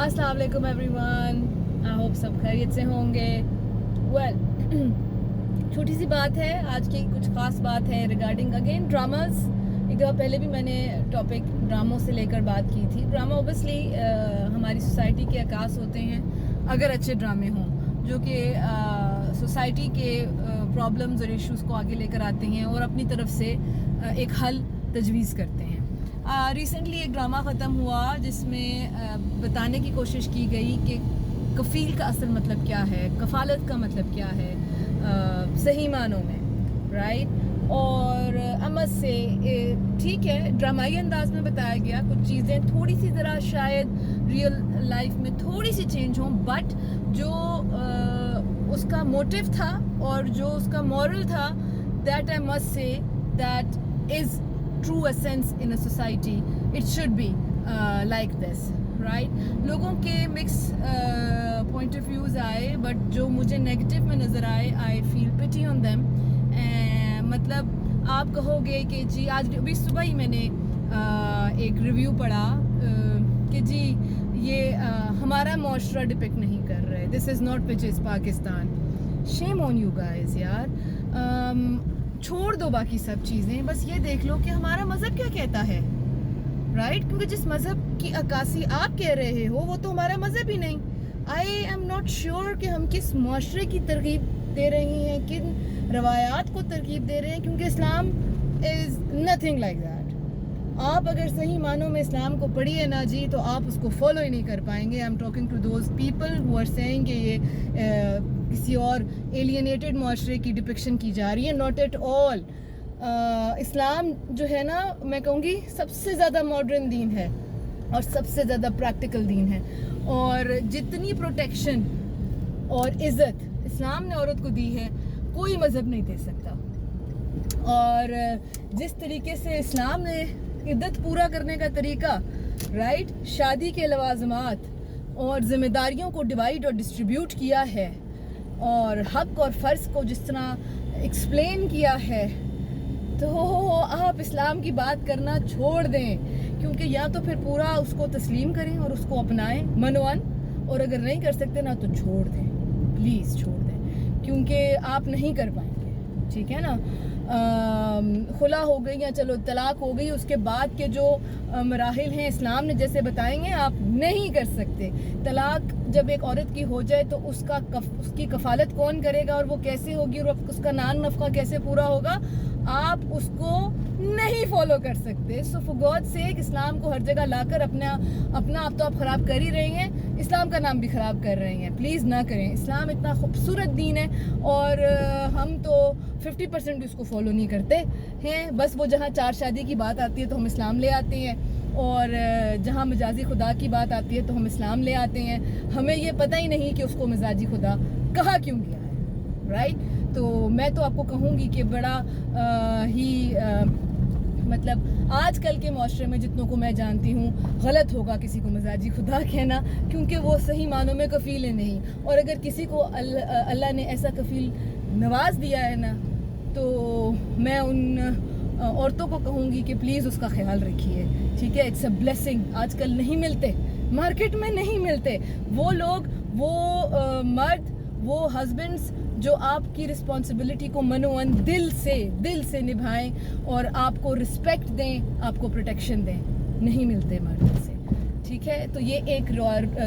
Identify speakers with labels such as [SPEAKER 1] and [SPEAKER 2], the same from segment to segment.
[SPEAKER 1] अस्सलाम वालेकुम everyone, I hope सब खैरियत से होंगे। छोटी सी बात है, आज की कुछ ख़ास बात है रिगार्डिंग अगेन ड्रामास। एक दफ़ा पहले भी मैंने टॉपिक ड्रामों से लेकर बात की थी। ड्रामा ओबियसली हमारी सोसाइटी के अक्कास होते हैं अगर अच्छे ड्रामे हों, जो कि सोसाइटी के प्रॉब्लम्स और इश्यूज़ को आगे लेकर आते हैं और अपनी तरफ से एक हल तजवीज़ करते हैं। रिसेंटली एक ड्रामा ख़त्म हुआ जिसमें बताने की कोशिश की गई कि कफ़ील का असल मतलब क्या है, कफ़ालत का मतलब क्या है सही मानों में, राइट। और अमद से ठीक है, ड्रामाई अंदाज में बताया गया, कुछ चीज़ें थोड़ी सी ज़रा शायद रियल लाइफ में थोड़ी सी चेंज हों, बट जो उसका मोटिव था और जो उसका मॉरल था, that I must say that is true essence in a society. It should be like this, right? लोगों के मिक्स point of views आए, but जो मुझे नेगेटिव में नज़र आए, I feel pity on them. मतलब आप कहोगे कि जी आज अभी सुबह ही मैंने एक रिव्यू पढ़ा कि जी ये हमारा मुआशरा डिपिक्ट नहीं कर रहे, this is not pitches Pakistan. Shame on you guys यार, छोड़ दो बाकी सब चीज़ें, बस ये देख लो कि हमारा मज़हब क्या कहता है, राइट? क्योंकि जिस मज़हब की अक्कासी आप कह रहे हो वो तो हमारा मज़हब ही नहीं। आई एम नॉट श्योर कि हम किस मुआशरे की तरगीब दे रही हैं, किन रवायात को तरगीब दे रहे हैं, क्योंकि इस्लाम इज़ नथिंग लाइक दैट। आप अगर सही मानों में इस्लाम को पढ़िए ना जी, तो आप उसको फॉलो ही नहीं कर पाएंगे। I am talking to those people who are saying कि ये किसी और एलियनेटेड मुआशरे की डिपिक्शन की जा रही है। Not at all. इस्लाम जो है ना, मैं कहूँगी सबसे ज़्यादा मॉडर्न दीन है और सबसे ज़्यादा प्रैक्टिकल दीन है, और जितनी प्रोटेक्शन और इज़्ज़त इस्लाम ने औरत को दी है कोई मज़हब नहीं दे सकता। और जिस तरीके से इस्लाम ने इद्दत पूरा करने का तरीका, राइट, शादी के लवाज़मात और ज़िम्मेदारियों को डिवाइड और डिस्ट्रीब्यूट किया है, और हक़ और फ़र्ज़ को जिस तरह एक्सप्लेन किया है, तो आप इस्लाम की बात करना छोड़ दें। क्योंकि या तो फिर पूरा उसको तस्लीम करें और उसको अपनाएं मनोअन, और अगर नहीं कर सकते ना तो छोड़ दें, प्लीज़ छोड़ दें, क्योंकि आप नहीं कर पाएंगे, ठीक है ना। खुला हो गई या चलो तलाक हो गई, उसके बाद के जो मराहिल हैं इस्लाम ने जैसे बताएंगे आप नहीं कर सकते। तलाक जब एक औरत की हो जाए तो उसकी कफ़ालत कौन करेगा और वो कैसे होगी और उसका नान नफ़का कैसे पूरा होगा, आप उसको नहीं फॉलो कर सकते। सो फॉर गॉड सेक, इस्लाम को हर जगह लाकर अपना आप तो आप ख़राब कर ही रहे हैं, इस्लाम का नाम भी ख़राब कर रहे हैं। प्लीज़ ना करें। इस्लाम इतना खूबसूरत दीन है और हम तो 50% उसको फॉलो नहीं करते हैं। बस वो जहाँ चार शादी की बात आती है तो हम इस्लाम ले आते हैं, और जहाँ मजाजी खुदा की बात आती है तो हम इस्लाम ले आते हैं। हमें ये पता ही नहीं कि उसको मजाजी खुदा कहा क्यों गया है, राइट। तो मैं तो आपको कहूँगी कि बड़ा मतलब आजकल के माशरे में जितनों को मैं जानती हूँ गलत होगा किसी को मजाजी खुदा कहना, क्योंकि वो सही मानों में कफ़ील है नहीं। और अगर किसी को अल्लाह ने ऐसा कफ़ील नवाज दिया है ना, तो मैं उन औरतों को कहूँगी कि प्लीज़ उसका ख्याल रखिए, ठीक है। It's a blessing. आजकल नहीं मिलते, मार्केट में नहीं मिलते वो लोग, वो मर्द, वो हस्बैंड्स जो आपकी रिस्पॉन्सिबिलिटी को मनोअन दिल से निभाएं और आपको रिस्पेक्ट दें, आपको प्रोटेक्शन दें। नहीं मिलते मर्द से, ठीक है। तो ये एक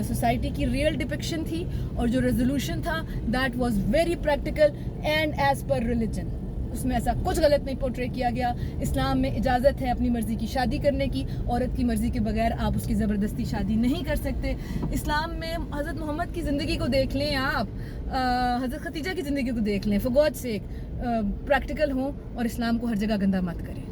[SPEAKER 1] सोसाइटी की रियल डिपिक्शन थी, और जो रेजोल्यूशन था that was very practical and as per religion. उसमें ऐसा कुछ गलत नहीं पोर्ट्रे किया गया। इस्लाम में इजाज़त है अपनी मर्ज़ी की शादी करने की, औरत की मर्ज़ी के बगैर आप उसकी ज़बरदस्ती शादी नहीं कर सकते। इस्लाम में हज़रत मोहम्मद की ज़िंदगी को देख लें आप, हज़रत खदीजा की ज़िंदगी को देख लें, फॉर गॉड सेक प्रैक्टिकल हों और इस्लाम को हर जगह गंदा मत करें।